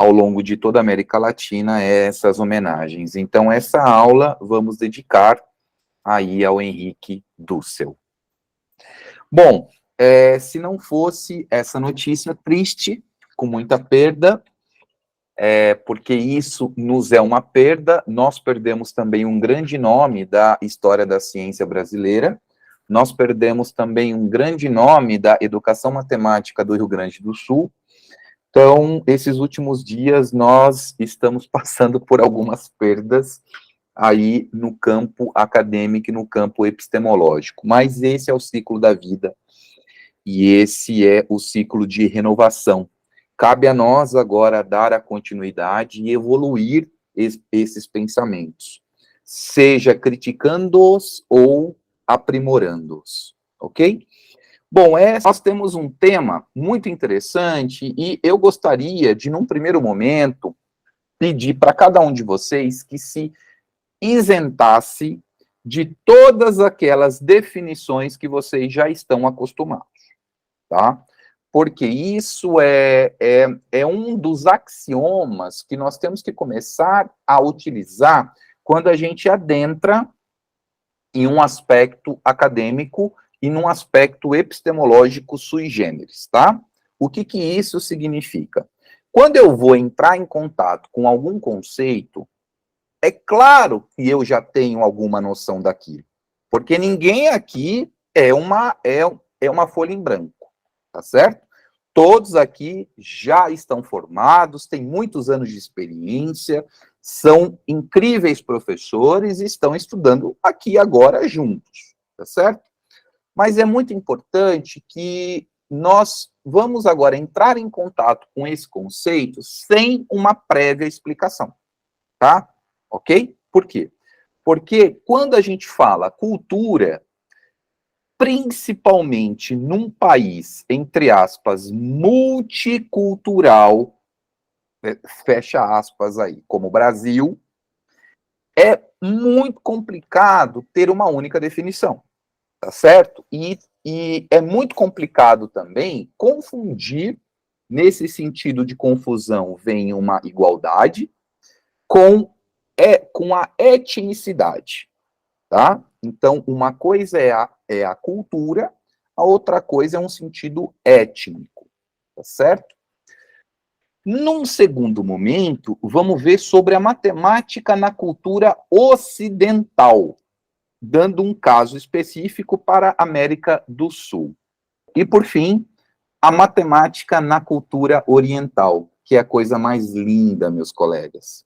ao longo de toda a América Latina essas homenagens. Então, essa aula vamos dedicar aí ao Henrique Dussel. Bom, se não fosse essa notícia triste, com muita perda, porque isso nos é uma perda, nós perdemos também um grande nome da história da ciência brasileira, nós perdemos também um grande nome da educação matemática do Rio Grande do Sul. Então, esses últimos dias, nós estamos passando por algumas perdas aí no campo acadêmico e no campo epistemológico, mas esse é o ciclo da vida, e esse é o ciclo de renovação. Cabe a nós agora dar a continuidade e evoluir esses pensamentos, seja criticando-os ou aprimorando-os, ok? Bom, nós temos um tema muito interessante e eu gostaria de, num primeiro momento, pedir para cada um de vocês que se isentasse de todas aquelas definições que vocês já estão acostumados, tá? Porque isso é um dos axiomas que nós temos que começar a utilizar quando a gente adentra em um aspecto acadêmico e num aspecto epistemológico sui generis, tá? O que isso significa? Quando eu vou entrar em contato com algum conceito, é claro que eu já tenho alguma noção daquilo, porque ninguém aqui é uma folha em branco, tá certo? Todos aqui já estão formados, têm muitos anos de experiência, são incríveis professores e estão estudando aqui agora juntos, tá certo? Mas é muito importante que nós vamos agora entrar em contato com esse conceito sem uma prévia explicação, tá? Ok? Por quê? Porque quando a gente fala cultura, principalmente num país, entre aspas, multicultural, fecha aspas aí, como o Brasil, é muito complicado ter uma única definição, tá certo? E é muito complicado também confundir, nesse sentido de confusão, vem uma igualdade com a etnicidade, tá? Então, uma coisa é a cultura, a outra coisa é um sentido étnico, tá certo? Num segundo momento, vamos ver sobre a matemática na cultura ocidental, dando um caso específico para a América do Sul. E, por fim, a matemática na cultura oriental, que é a coisa mais linda, meus colegas.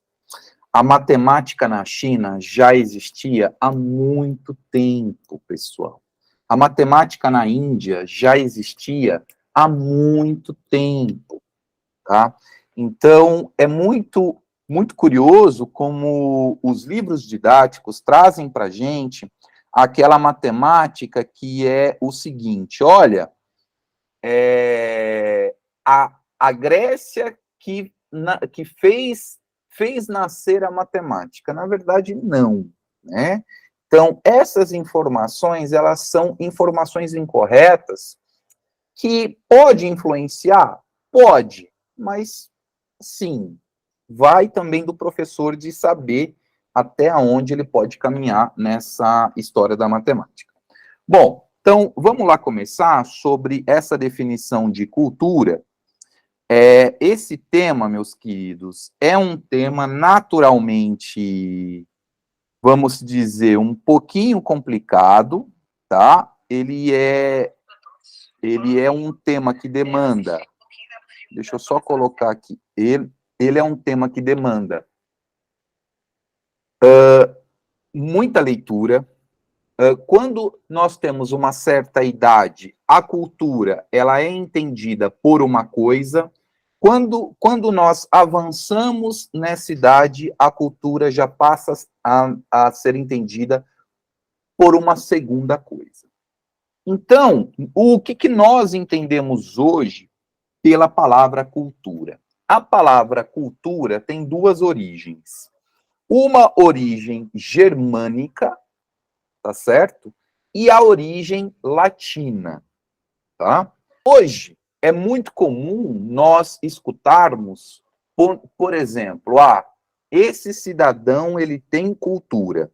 A matemática na China já existia há muito tempo, pessoal. A matemática na Índia já existia há muito tempo, tá? Então, é muito curioso como os livros didáticos trazem para a gente aquela matemática que é o seguinte, olha, a Grécia que fez nascer a matemática. Na verdade, não, né? Então, essas informações, elas são informações incorretas que pode influenciar? Pode, mas sim, vai também do professor de saber até onde ele pode caminhar nessa história da matemática. Bom, então, vamos lá começar sobre essa definição de cultura. Esse tema, meus queridos, é um tema naturalmente, vamos dizer, um pouquinho complicado, tá? Ele é um tema que demanda, deixa eu só colocar aqui, ele é um tema que demanda muita leitura. Quando nós temos uma certa idade, a cultura, ela é entendida por uma coisa. Quando nós avançamos nessa idade, a cultura já passa a ser entendida por uma segunda coisa. Então, o que nós entendemos hoje pela palavra cultura? A palavra cultura tem duas origens. Uma origem germânica, tá certo? E a origem latina, tá? Hoje, é muito comum nós escutarmos por exemplo, esse cidadão ele tem cultura.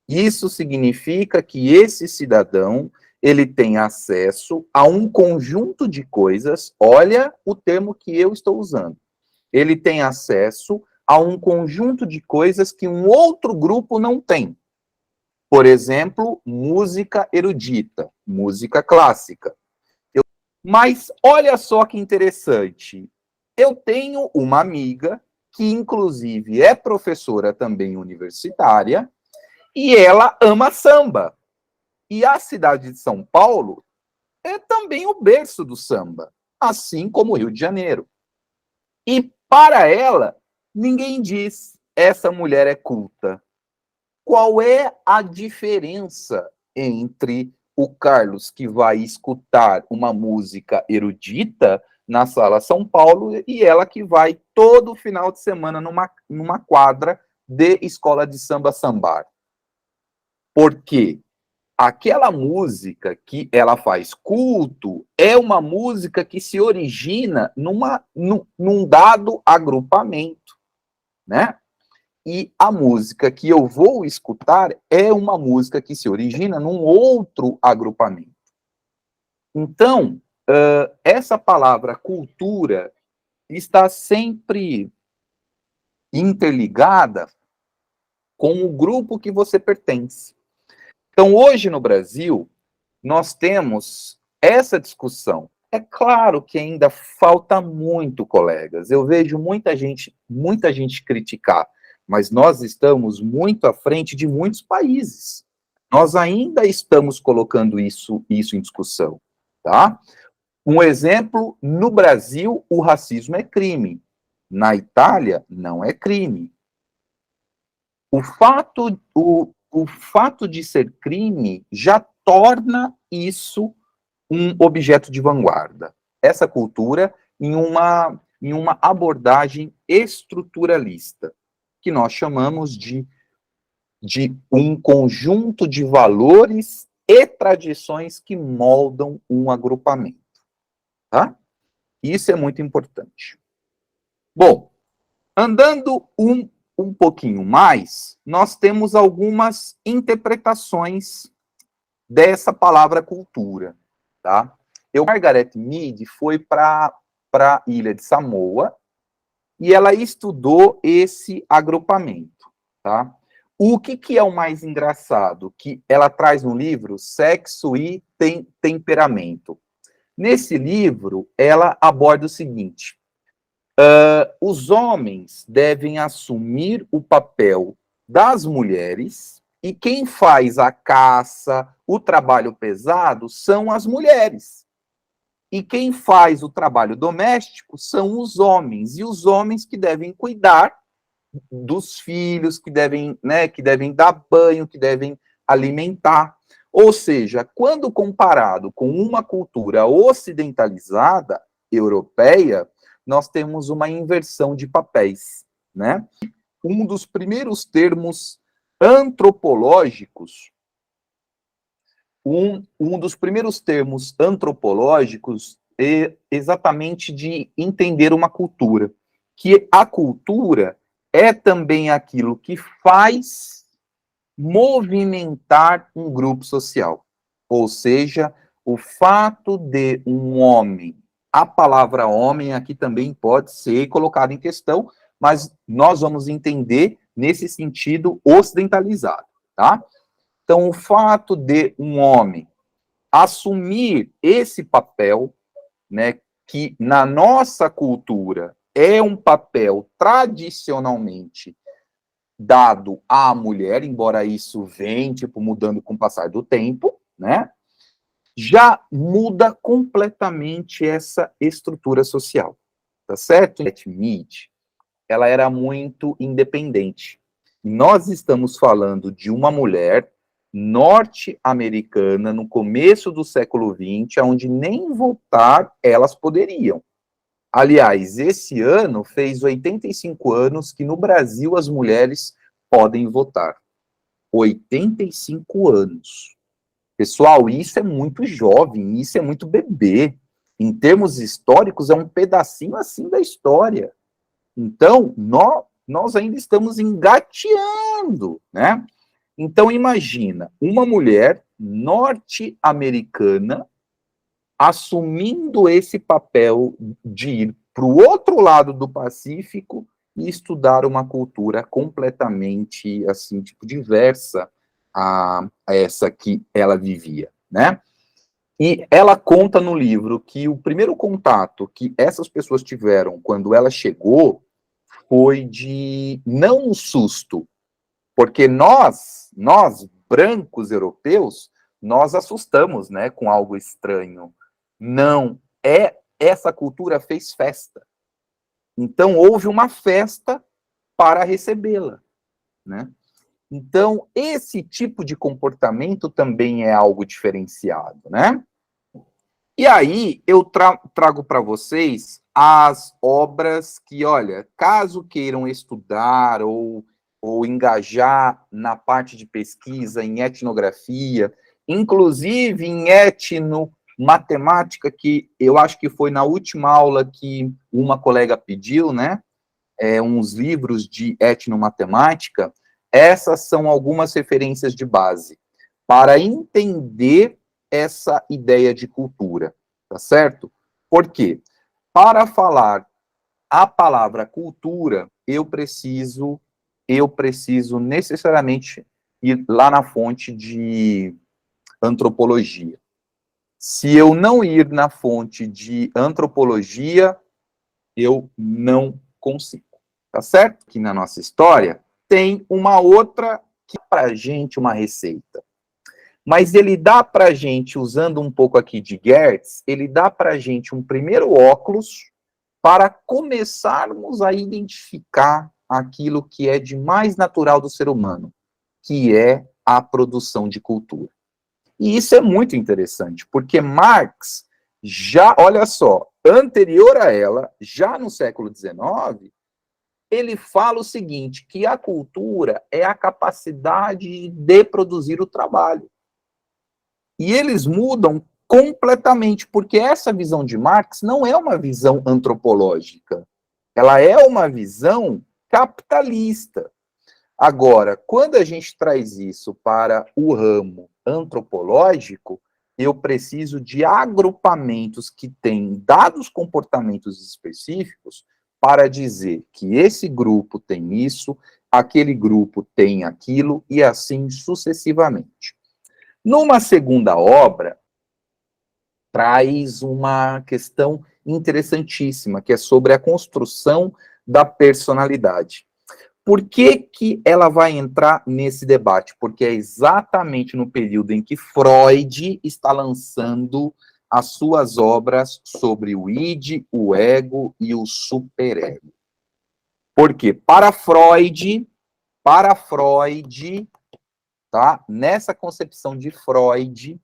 Isso significa que esse cidadão ele tem acesso a um conjunto de coisas. Olha o termo que eu estou usando. Ele tem acesso a um conjunto de coisas que um outro grupo não tem. Por exemplo, música erudita, música clássica. Mas olha só que interessante. Eu tenho uma amiga que, inclusive, é professora também universitária, e ela ama samba. E a cidade de São Paulo é também o berço do samba, assim como o Rio de Janeiro. E para ela, ninguém diz, essa mulher é culta. Qual é a diferença entre o Carlos, que vai escutar uma música erudita na Sala São Paulo, e ela que vai todo final de semana numa quadra de escola de samba sambar? Porque aquela música que ela faz culto é uma música que se origina num dado agrupamento, né? E a música que eu vou escutar é uma música que se origina num outro agrupamento. Então, essa palavra cultura está sempre interligada com o grupo que você pertence. Então, hoje no Brasil, nós temos essa discussão. É claro que ainda falta muito, colegas. Eu vejo muita gente criticar, mas nós estamos muito à frente de muitos países. Nós ainda estamos colocando isso em discussão, tá? Um exemplo, no Brasil, o racismo é crime. Na Itália, não é crime. O fato de ser crime já torna isso um objeto de vanguarda. Essa cultura em uma abordagem estruturalista, que nós chamamos de um conjunto de valores e tradições que moldam um agrupamento. Tá? Isso é muito importante. Bom, andando um pouquinho mais, nós temos algumas interpretações dessa palavra cultura, tá? Margaret Mead foi para a ilha de Samoa e ela estudou esse agrupamento, tá? O que é o mais engraçado? Que ela traz no livro Sexo e Temperamento. Nesse livro, ela aborda o seguinte: os homens devem assumir o papel das mulheres e quem faz a caça, o trabalho pesado, são as mulheres. E quem faz o trabalho doméstico são os homens. E os homens que devem cuidar dos filhos, que devem dar banho, que devem alimentar. Ou seja, quando comparado com uma cultura ocidentalizada, europeia, nós temos uma inversão de papéis, né? Um dos primeiros termos antropológicos, um dos primeiros termos antropológicos é exatamente de entender uma cultura, que a cultura é também aquilo que faz movimentar um grupo social. Ou seja, o fato de um homem, a palavra homem aqui também pode ser colocada em questão, mas nós vamos entender nesse sentido ocidentalizado, tá? Então, o fato de um homem assumir esse papel, né, que na nossa cultura é um papel tradicionalmente dado à mulher, embora isso venha, mudando com o passar do tempo, né, já muda completamente essa estrutura social, tá certo? Mead, ela era muito independente. Nós estamos falando de uma mulher norte-americana no começo do século XX, onde nem votar elas poderiam. Aliás, esse ano fez 85 anos que no Brasil as mulheres podem votar. 85 anos. Pessoal, isso é muito jovem, isso é muito bebê. Em termos históricos, é um pedacinho assim da história. Então, nós ainda estamos engateando, né? Então, imagina uma mulher norte-americana assumindo esse papel de ir para o outro lado do Pacífico e estudar uma cultura completamente, assim, tipo, diversa a essa que ela vivia, né? E ela conta no livro que o primeiro contato que essas pessoas tiveram quando ela chegou foi de, não um susto, porque nós brancos europeus, nós assustamos, né, com algo estranho. Não, essa cultura fez festa. Então houve uma festa para recebê-la, né? Então esse tipo de comportamento também é algo diferenciado, né? E aí eu trago para vocês as obras que, olha, caso queiram estudar ou engajar na parte de pesquisa, em etnografia, inclusive em etnomatemática, que eu acho que foi na última aula que uma colega pediu, né? Uns livros de etnomatemática, essas são algumas referências de base para entender essa ideia de cultura, tá certo? Por quê? Para falar a palavra cultura, eu preciso necessariamente ir lá na fonte de antropologia. Se eu não ir na fonte de antropologia, eu não consigo, tá certo? Que na nossa história tem uma outra que para a gente uma receita. Mas ele dá para a gente, usando um pouco aqui de Gertz, ele dá para a gente um primeiro óculos para começarmos a identificar aquilo que é de mais natural do ser humano, que é a produção de cultura. E isso é muito interessante, porque Marx já, olha só, anterior a ela, já no século XIX, ele fala o seguinte, que a cultura é a capacidade de produzir o trabalho. E eles mudam completamente, porque essa visão de Marx não é uma visão antropológica, ela é uma visão capitalista. Agora, quando a gente traz isso para o ramo antropológico, eu preciso de agrupamentos que têm dados comportamentos específicos para dizer que esse grupo tem isso, aquele grupo tem aquilo, e assim sucessivamente. Numa segunda obra, traz uma questão interessantíssima, que é sobre a construção da personalidade. Por que que ela vai entrar nesse debate? Porque é exatamente no período em que Freud está lançando as suas obras sobre o id, o ego e o superego. Por quê? Para Freud, tá? Nessa concepção de Freud,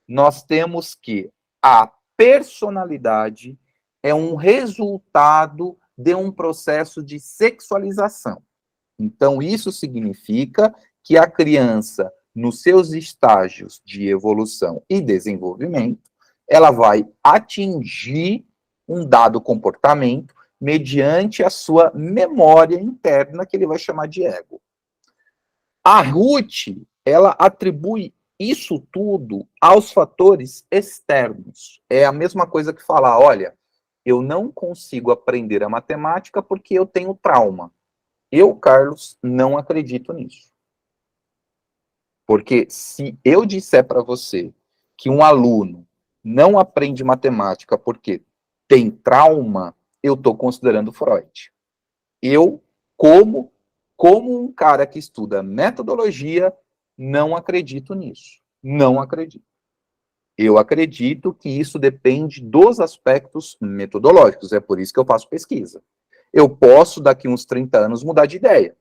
nós temos que a personalidade é um resultado de um processo de sexualização. Então, isso significa que a criança, nos seus estágios de evolução e desenvolvimento, ela vai atingir um dado comportamento mediante a sua memória interna, que ele vai chamar de ego. A Ruth, ela atribui isso tudo aos fatores externos. É a mesma coisa que falar, olha, eu não consigo aprender a matemática porque eu tenho trauma. Eu, Carlos, não acredito nisso. Porque se eu disser para você que um aluno não aprende matemática porque tem trauma, eu estou considerando Freud. Eu, como um cara que estuda metodologia, não acredito nisso. Não acredito. Eu acredito que isso depende dos aspectos metodológicos. É por isso que eu faço pesquisa. Eu posso, daqui uns 30 anos, mudar de ideia.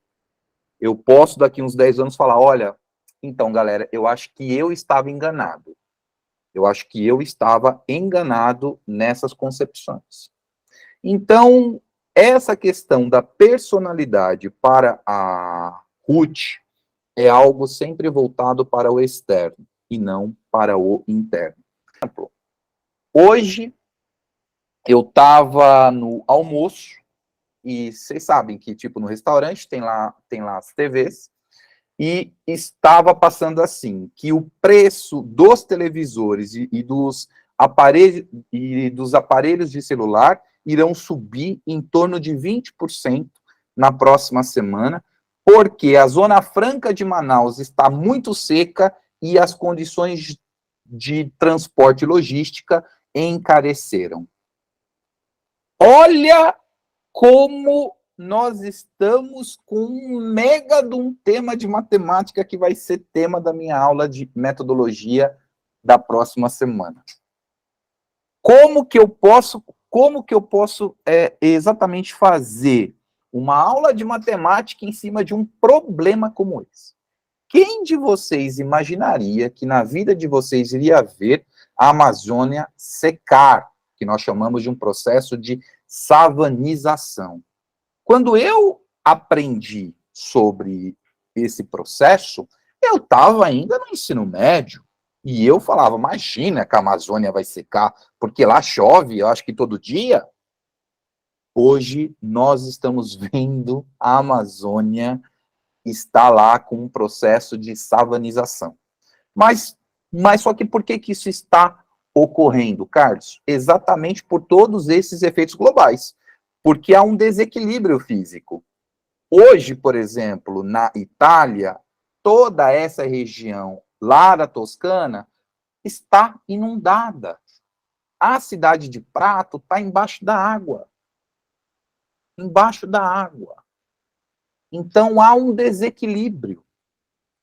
Eu posso, daqui uns 10 anos, falar, olha, então, galera, eu acho que eu estava enganado. Eu acho que eu estava enganado nessas concepções. Então, essa questão da personalidade para a Ruth é algo sempre voltado para o externo e não para o interno. Hoje, eu estava no almoço e vocês sabem que, tipo, no restaurante tem lá as TVs, e estava passando assim, que o preço dos televisores e dos aparelhos de celular irão subir em torno de 20% na próxima semana, porque a Zona Franca de Manaus está muito seca e as condições de transporte e logística encareceram. Olha como nós estamos com um mega de um tema de matemática que vai ser tema da minha aula de metodologia da próxima semana. Como que eu posso exatamente fazer uma aula de matemática em cima de um problema como esse? Quem de vocês imaginaria que na vida de vocês iria ver a Amazônia secar, que nós chamamos de um processo de savanização? Quando eu aprendi sobre esse processo, eu estava ainda no ensino médio, e eu falava, imagina que a Amazônia vai secar, porque lá chove, eu acho que todo dia. Hoje, nós estamos vendo a Amazônia está lá com um processo de savanização. Mas só que por que isso está ocorrendo, Carlos? Exatamente por todos esses efeitos globais. Porque há um desequilíbrio físico. Hoje, por exemplo, na Itália, toda essa região lá da Toscana está inundada. A cidade de Prato está embaixo da água. Embaixo da água. Então, há um desequilíbrio,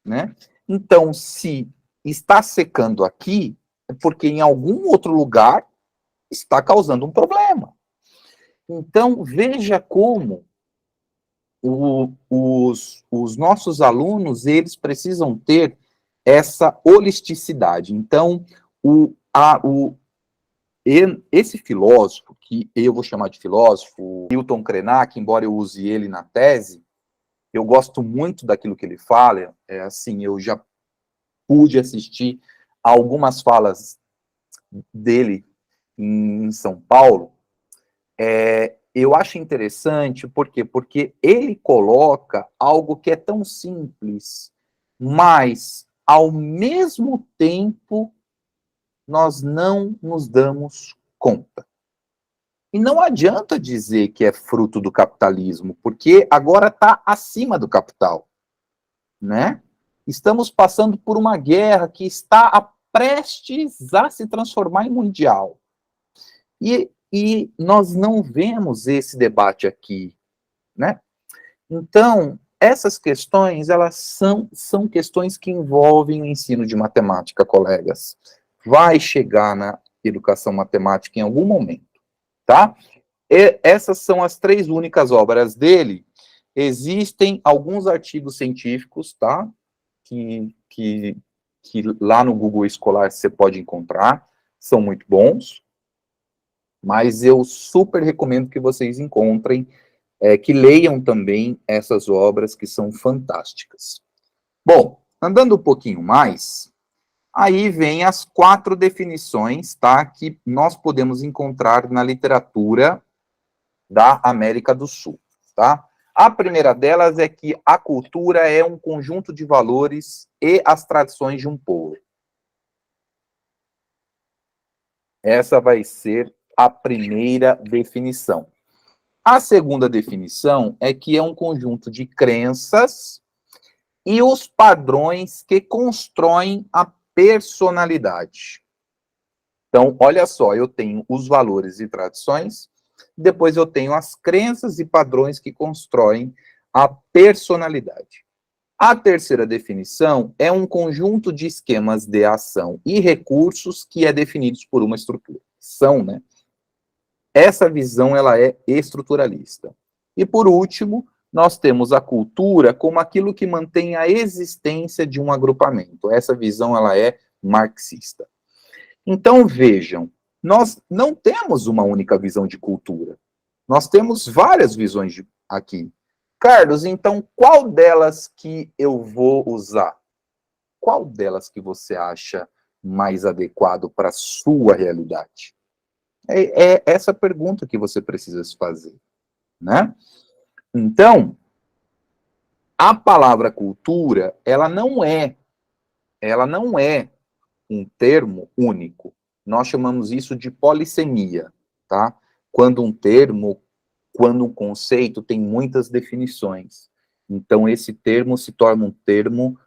né? Então, se está secando aqui, é porque em algum outro lugar está causando um problema. Então, veja como os nossos alunos, eles precisam ter essa holisticidade. Então, esse filósofo, que eu vou chamar de filósofo, Milton Krenak, embora eu use ele na tese, eu gosto muito daquilo que ele fala, assim, eu já pude assistir algumas falas dele em São Paulo, eu acho interessante, por quê? Porque ele coloca algo que é tão simples, mas, ao mesmo tempo, nós não nos damos conta. E não adianta dizer que é fruto do capitalismo, porque agora está acima do capital, né? Estamos passando por uma guerra que está prestes a se transformar em mundial. E nós não vemos esse debate aqui, né? Então, essas questões, elas são questões que envolvem o ensino de matemática, colegas. Vai chegar na educação matemática em algum momento, tá? Essas são as 3 únicas obras dele. Existem alguns artigos científicos, tá? Que lá no Google Escolar você pode encontrar, são muito bons, mas eu super recomendo que vocês encontrem, que leiam também essas obras que são fantásticas. Bom, andando um pouquinho mais, aí vem as 4 definições, tá, que nós podemos encontrar na literatura da América do Sul, tá? A primeira delas é que a cultura é um conjunto de valores e as tradições de um povo. Essa vai ser a primeira definição. A segunda definição é que é um conjunto de crenças e os padrões que constroem a personalidade. Então, olha só, eu tenho os valores e tradições, depois eu tenho as crenças e padrões que constroem a personalidade. A terceira definição é um conjunto de esquemas de ação e recursos que é definidos por uma estrutura. São, né? Essa visão, ela é estruturalista. E, por último, nós temos a cultura como aquilo que mantém a existência de um agrupamento. Essa visão, ela é marxista. Então, vejam, nós não temos uma única visão de cultura. Nós temos várias visões aqui. Carlos, então, qual delas que eu vou usar? Qual delas que você acha mais adequado para a sua realidade? É essa pergunta que você precisa se fazer. né? Então, a palavra cultura, ela não é um termo único. Nós chamamos isso de polissemia, tá? Quando um conceito tem muitas definições. Então, esse termo se torna um termo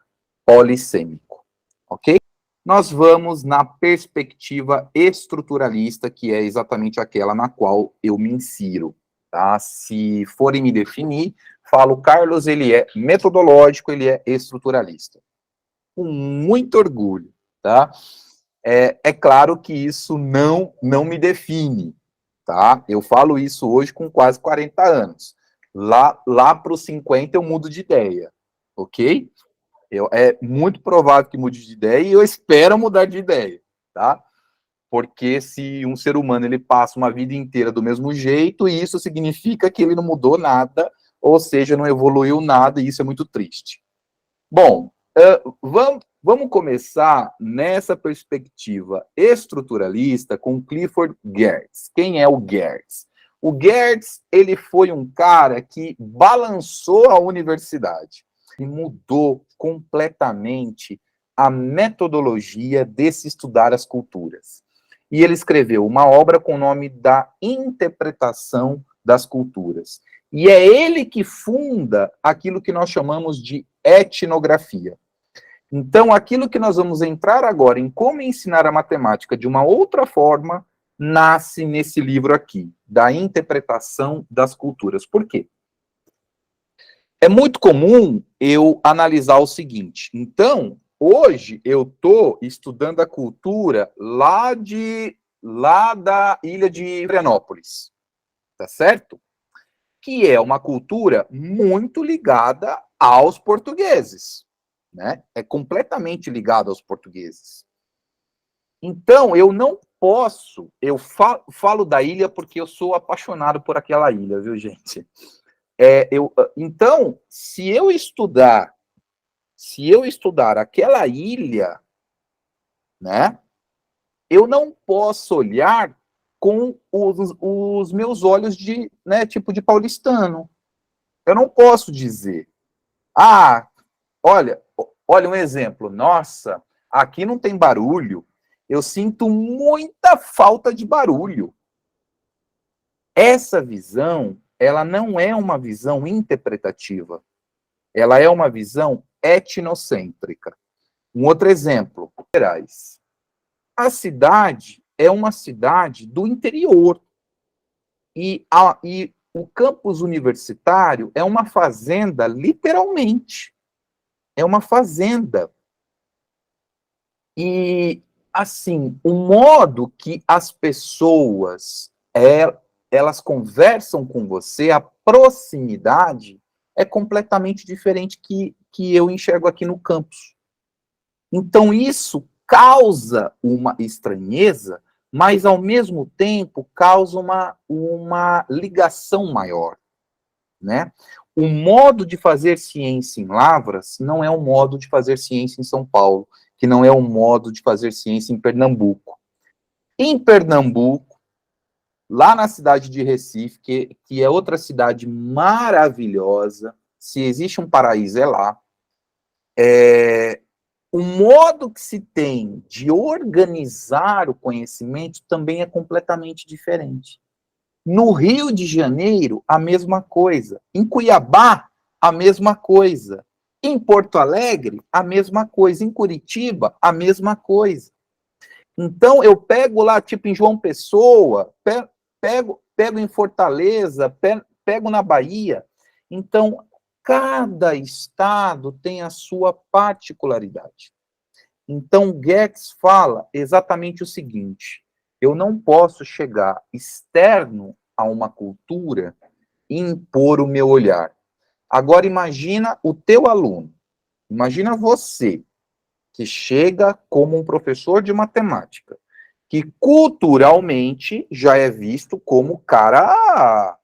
polissêmico, ok? Nós vamos na perspectiva estruturalista, que é exatamente aquela na qual eu me insiro, tá? Se forem me definir, falo, Carlos, ele é metodológico, ele é estruturalista. Com muito orgulho, tá? É claro que isso não me define, tá? Eu falo isso hoje com quase 40 anos. Lá para os 50 eu mudo de ideia, ok? É muito provável que mude de ideia e eu espero mudar de ideia, tá? Porque se um ser humano ele passa uma vida inteira do mesmo jeito, isso significa que ele não mudou nada, ou seja, não evoluiu nada, e isso é muito triste. Bom, vamos começar nessa perspectiva estruturalista com Clifford Geertz. Quem é o Geertz? O Geertz, ele foi um cara que balançou a universidade e mudou completamente a metodologia de se estudar as culturas. E ele escreveu uma obra com o nome da Interpretação das Culturas. E é ele que funda aquilo que nós chamamos de etnografia. Então, aquilo que nós vamos entrar agora em como ensinar a matemática de uma outra forma, nasce nesse livro aqui, da Interpretação das Culturas. Por quê? É muito comum eu analisar o seguinte. Então, hoje eu estou estudando a cultura lá da ilha de Florianópolis, tá certo? Que é uma cultura muito ligada aos portugueses, né? É completamente ligada aos portugueses. Então, eu não posso, falo da ilha porque eu sou apaixonado por aquela ilha, viu, gente? Então, se eu estudar aquela ilha, né, eu não posso olhar com os meus olhos de, né, tipo de paulistano. Eu não posso dizer, olha um exemplo, nossa, aqui não tem barulho, eu sinto muita falta de barulho. Essa visão, ela não é uma visão interpretativa, ela é uma visão etnocêntrica. Um outro exemplo, Gerais. A cidade é uma cidade do interior, e o campus universitário é uma fazenda, literalmente. É uma fazenda. E, assim, o modo que as pessoas, elas conversam com você, a proximidade, é completamente diferente que eu enxergo aqui no campus. Então, isso causa uma estranheza, mas, ao mesmo tempo, causa uma ligação maior, né? O modo de fazer ciência em Lavras não é o modo de fazer ciência em São Paulo, que não é o modo de fazer ciência em Pernambuco. Em Pernambuco, lá na cidade de Recife, que é outra cidade maravilhosa, se existe um paraíso é lá, o modo que se tem de organizar o conhecimento também é completamente diferente. No Rio de Janeiro, a mesma coisa. Em Cuiabá, a mesma coisa. Em Porto Alegre, a mesma coisa. Em Curitiba, a mesma coisa. Então, eu pego lá, tipo, em João Pessoa, pego em Fortaleza, pego na Bahia. Então, cada estado tem a sua particularidade. Então, Geertz fala exatamente o seguinte: eu não posso chegar externo a uma cultura e impor o meu olhar. Agora, imagina o teu aluno, imagina você, que chega como um professor de matemática, que culturalmente já é visto como o cara,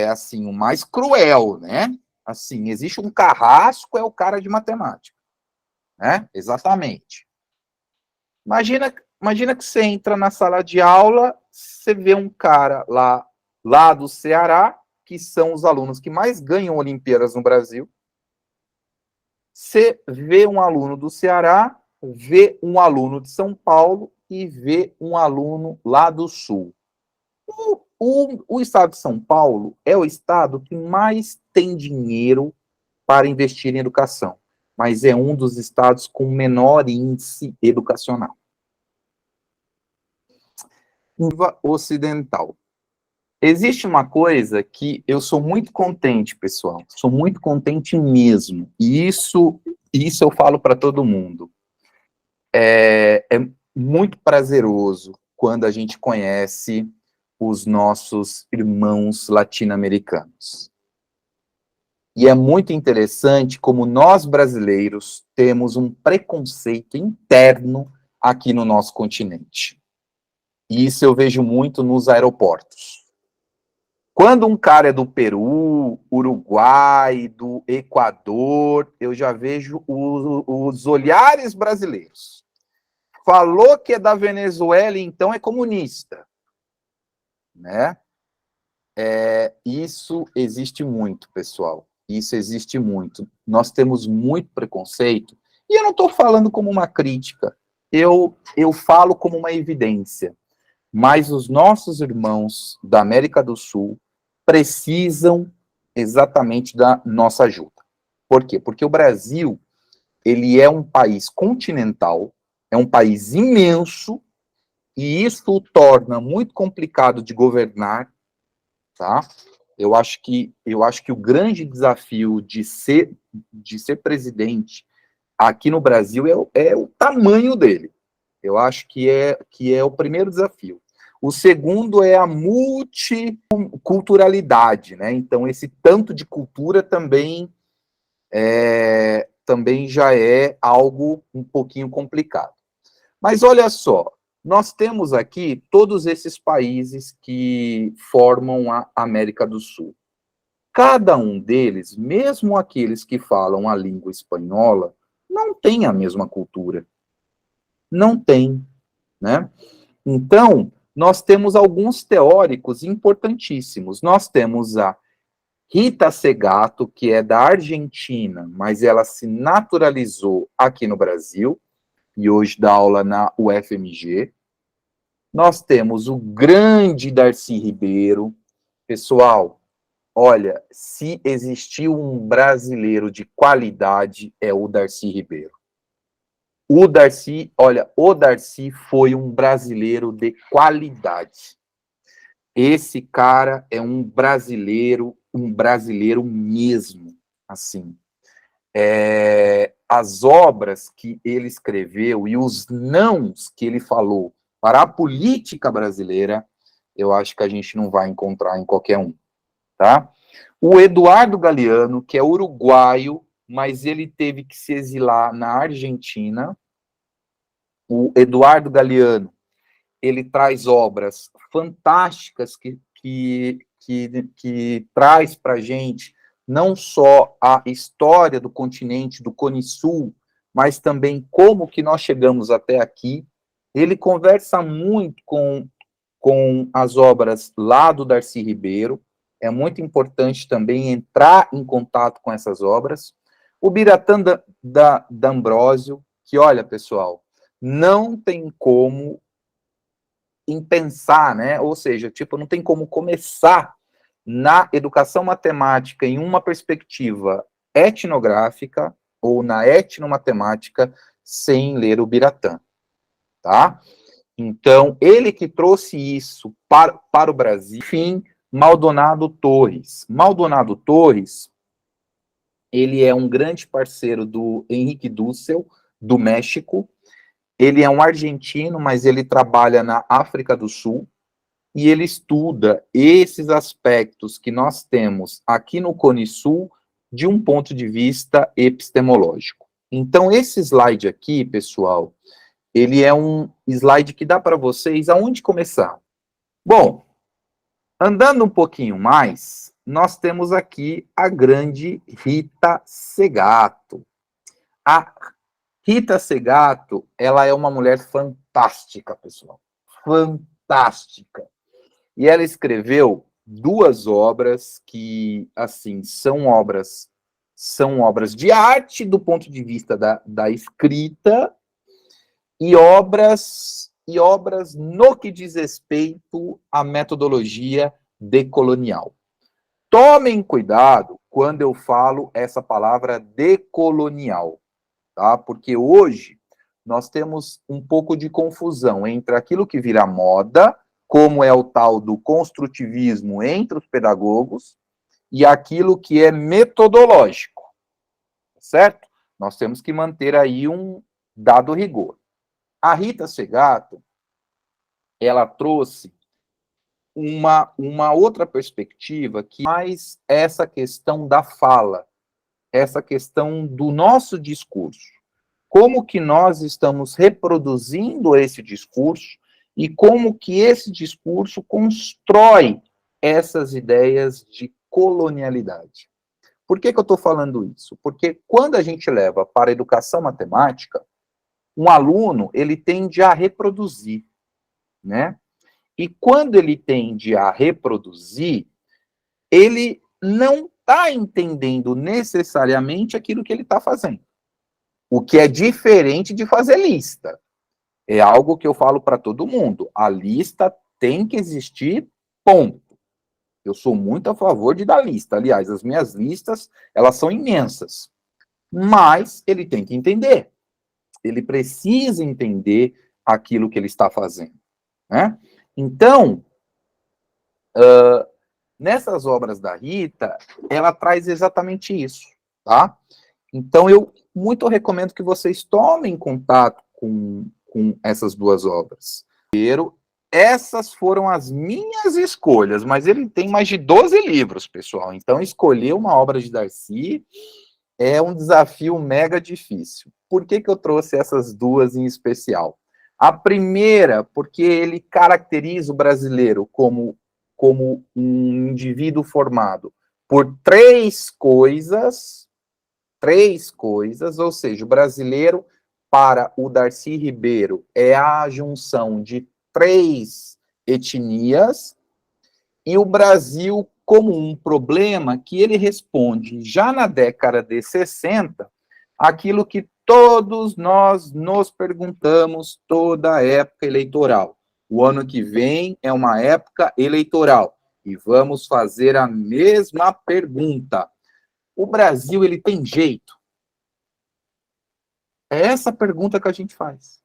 assim, o mais cruel, né? Assim, existe um carrasco, é o cara de matemática, né? Exatamente. Imagina que você entra na sala de aula, você vê um cara lá do Ceará, que são os alunos que mais ganham Olimpíadas no Brasil. Você vê um aluno do Ceará, vê um aluno de São Paulo e vê um aluno lá do Sul. O estado de São Paulo é o estado que mais tem dinheiro para investir em educação, mas é um dos estados com menor índice educacional. Curva ocidental. Existe uma coisa que eu sou muito contente, pessoal, sou muito contente mesmo, e isso eu falo para todo mundo. É muito prazeroso quando a gente conhece os nossos irmãos latino-americanos. E é muito interessante como nós brasileiros temos um preconceito interno aqui no nosso continente. E isso eu vejo muito nos aeroportos. Quando um cara é do Peru, Uruguai, do Equador, eu já vejo os olhares brasileiros. Falou que é da Venezuela, então é comunista. Né? Isso existe muito, pessoal. Isso existe muito. Nós temos muito preconceito. E eu não estou falando como uma crítica. Eu falo como uma evidência. Mas os nossos irmãos da América do Sul precisam exatamente da nossa ajuda. Por quê? Porque o Brasil, ele é um país continental, é um país imenso, e isso o torna muito complicado de governar, tá? Eu acho que o grande desafio de ser presidente aqui no Brasil é o tamanho dele. Eu acho que é o primeiro desafio. O segundo é a multiculturalidade, né? Então, esse tanto de cultura também já é algo um pouquinho complicado. Mas olha só, nós temos aqui todos esses países que formam a América do Sul. Cada um deles, mesmo aqueles que falam a língua espanhola, não tem a mesma cultura. Não tem, né? Então, nós temos alguns teóricos importantíssimos. Nós temos a Rita Segato, que é da Argentina, mas ela se naturalizou aqui no Brasil, e hoje dá aula na UFMG. Nós temos o grande Darcy Ribeiro. Pessoal, olha, se existiu um brasileiro de qualidade, é o Darcy Ribeiro. O Darcy foi um brasileiro de qualidade. Esse cara é um brasileiro mesmo, assim. As obras que ele escreveu e os nãos que ele falou para a política brasileira, eu acho que a gente não vai encontrar em qualquer um, tá? O Eduardo Galeano, que é uruguaio, mas ele teve que se exilar na Argentina. O Eduardo Galeano, ele traz obras fantásticas que traz para a gente não só a história do continente, do Cone Sul, mas também como que nós chegamos até aqui. Ele conversa muito com as obras lá do Darcy Ribeiro. É muito importante também entrar em contato com essas obras. O Biratã D'Ambrosio, que, olha, pessoal, não tem como pensar, né? Ou seja, tipo, não tem como começar na educação matemática em uma perspectiva etnográfica ou na etnomatemática sem ler o Biratã, tá? Então, ele que trouxe isso para o Brasil. Enfim, Maldonado Torres. Maldonado Torres, ele é um grande parceiro do Henrique Dussel, do México. Ele é um argentino, mas ele trabalha na África do Sul, e ele estuda esses aspectos que nós temos aqui no Cone Sul de um ponto de vista epistemológico. Então, esse slide aqui, pessoal, ele é um slide que dá para vocês aonde começar. Bom, andando um pouquinho mais, nós temos aqui a grande Rita Segato. A Rita Segato, ela é uma mulher fantástica, pessoal. Fantástica. E ela escreveu duas obras que, assim, são obras de arte do ponto de vista da escrita e obras no que diz respeito à metodologia decolonial. Tomem cuidado quando eu falo essa palavra decolonial, tá? Porque hoje nós temos um pouco de confusão entre aquilo que vira moda, como é o tal do construtivismo entre os pedagogos, e aquilo que é metodológico, certo? Nós temos que manter aí um dado rigor. A Rita Segato, ela trouxe uma outra perspectiva, que é mais essa questão da fala, essa questão do nosso discurso. Como que nós estamos reproduzindo esse discurso e como que esse discurso constrói essas ideias de colonialidade. Por que eu estou falando isso? Porque quando a gente leva para a educação matemática, um aluno, ele tende a reproduzir, né? E quando ele tende a reproduzir, ele não está entendendo necessariamente aquilo que ele está fazendo. O que é diferente de fazer lista. É algo que eu falo para todo mundo. A lista tem que existir, ponto. Eu sou muito a favor de dar lista. Aliás, as minhas listas, elas são imensas. Mas ele tem que entender. Ele precisa entender aquilo que ele está fazendo, né? Então, nessas obras da Rita, ela traz exatamente isso, tá? Então, eu muito recomendo que vocês tomem contato com essas duas obras. Primeiro, essas foram as minhas escolhas, mas ele tem mais de 12 livros, pessoal. Então, escolher uma obra de Darcy é um desafio mega difícil. Por que eu trouxe essas duas em especial? A primeira, porque ele caracteriza o brasileiro como um indivíduo formado por três coisas, ou seja, o brasileiro, para o Darcy Ribeiro, é a junção de três etnias, e o Brasil como um problema que ele responde já na década de 60, aquilo que todos nós nos perguntamos toda a época eleitoral. O ano que vem é uma época eleitoral e vamos fazer a mesma pergunta. O Brasil, ele tem jeito? É essa pergunta que a gente faz.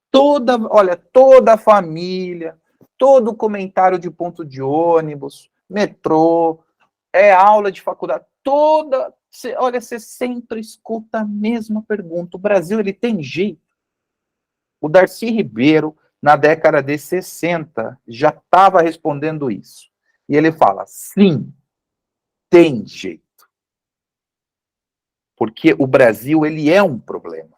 Toda a família, todo comentário de ponto de ônibus, metrô, aula de faculdade, você sempre escuta a mesma pergunta. O Brasil, ele tem jeito? O Darcy Ribeiro, na década de 60, já estava respondendo isso. E ele fala, sim, tem jeito. Porque o Brasil, ele é um problema.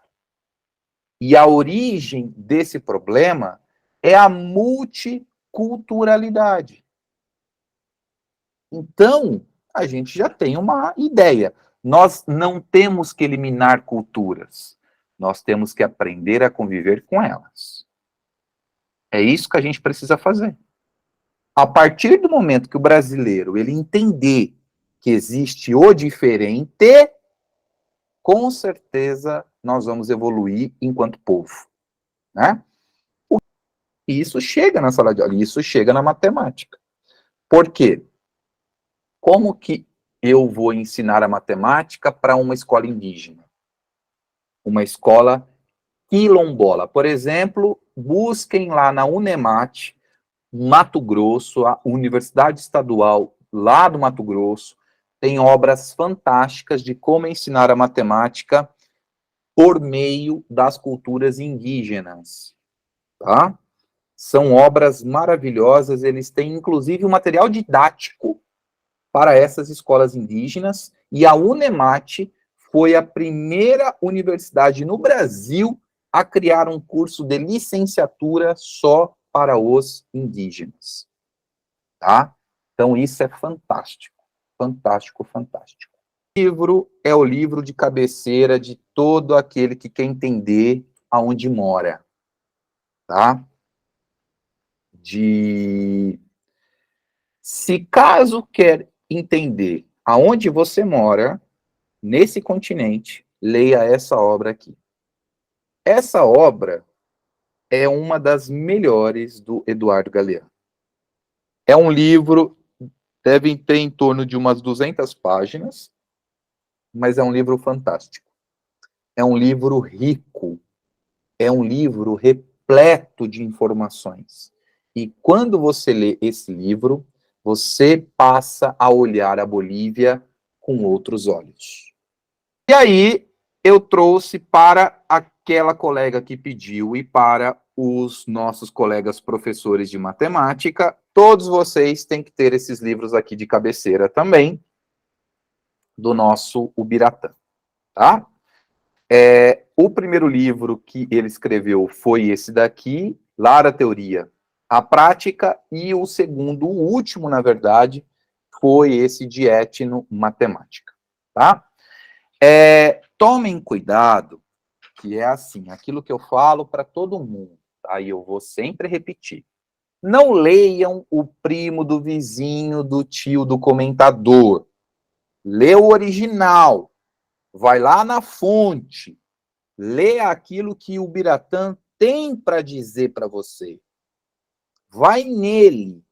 E a origem desse problema é a multiculturalidade. Então, a gente já tem uma ideia. Nós não temos que eliminar culturas. Nós temos que aprender a conviver com elas. É isso que a gente precisa fazer. A partir do momento que o brasileiro ele entender que existe o diferente, com certeza nós vamos evoluir enquanto povo, né? E isso chega na sala de aula, isso chega na matemática. Por quê? Como que eu vou ensinar a matemática para uma escola indígena? Uma escola quilombola. Por exemplo, busquem lá na Unemat, Mato Grosso, a Universidade Estadual lá do Mato Grosso, tem obras fantásticas de como ensinar a matemática por meio das culturas indígenas, tá? São obras maravilhosas, eles têm inclusive um material didático para essas escolas indígenas, e a Unemat foi a primeira universidade no Brasil a criar um curso de licenciatura só para os indígenas, tá? Então isso é fantástico, fantástico, fantástico. O livro é o livro de cabeceira de todo aquele que quer entender aonde mora, tá? Se caso quer entender aonde você mora, nesse continente, leia essa obra aqui. Essa obra é uma das melhores do Eduardo Galeano. É um livro, deve ter em torno de umas 200 páginas, mas é um livro fantástico. É um livro rico, é um livro repleto de informações. E quando você lê esse livro, você passa a olhar a Bolívia com outros olhos. E aí, eu trouxe para aquela colega que pediu e para os nossos colegas professores de matemática, todos vocês têm que ter esses livros aqui de cabeceira também, do nosso Ubiratã, tá? O primeiro livro que ele escreveu foi esse daqui, Lara Teoria, a Prática, e o segundo, o último, na verdade, foi esse de Etno Matemática, tá? Tomem cuidado, que é assim, aquilo que eu falo para todo mundo, tá? E eu vou sempre repetir. Não leiam o primo do vizinho, do tio, do comentador. Lê o original. Vai lá na fonte. Lê aquilo que o Ubiratã tem para dizer para você. Vai nele.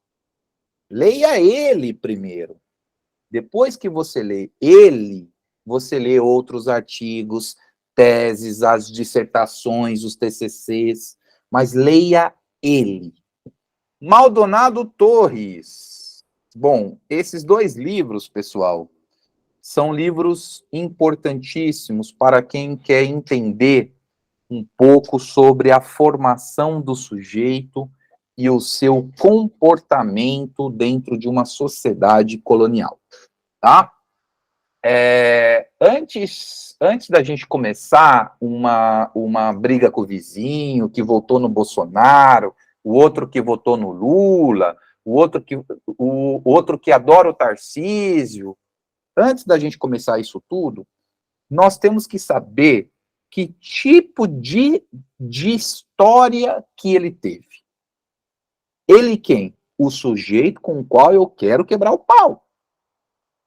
Leia ele primeiro. Depois que você lê ele, você lê outros artigos, teses, as dissertações, os TCCs, mas leia ele. Maldonado Torres. Bom, esses dois livros, pessoal, são livros importantíssimos para quem quer entender um pouco sobre a formação do sujeito e o seu comportamento dentro de uma sociedade colonial, tá? Antes da gente começar uma briga com o vizinho que votou no Bolsonaro, o outro que votou no Lula, o outro que adora o Tarcísio, antes da gente começar isso tudo, nós temos que saber que tipo de história que ele teve. Ele quem? O sujeito com o qual eu quero quebrar o pau.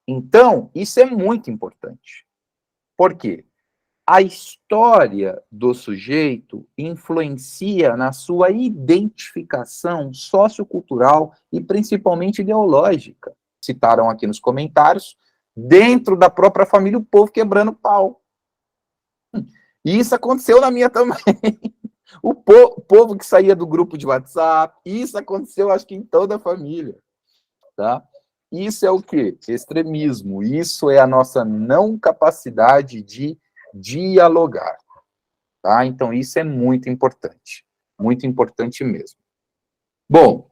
Então, isso é muito importante. Por quê? A história do sujeito influencia na sua identificação sociocultural e principalmente ideológica. Citaram aqui nos comentários, dentro da própria família, o povo quebrando pau. E isso aconteceu na minha também. O povo que saía do grupo de WhatsApp, isso aconteceu, acho que em toda a família, tá? Isso é o quê? Extremismo. Isso é a nossa não capacidade de dialogar, tá? Então, isso é muito importante mesmo. Bom,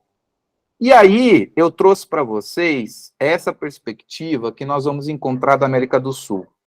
e aí eu trouxe para vocês essa perspectiva que nós vamos encontrar da América do Sul.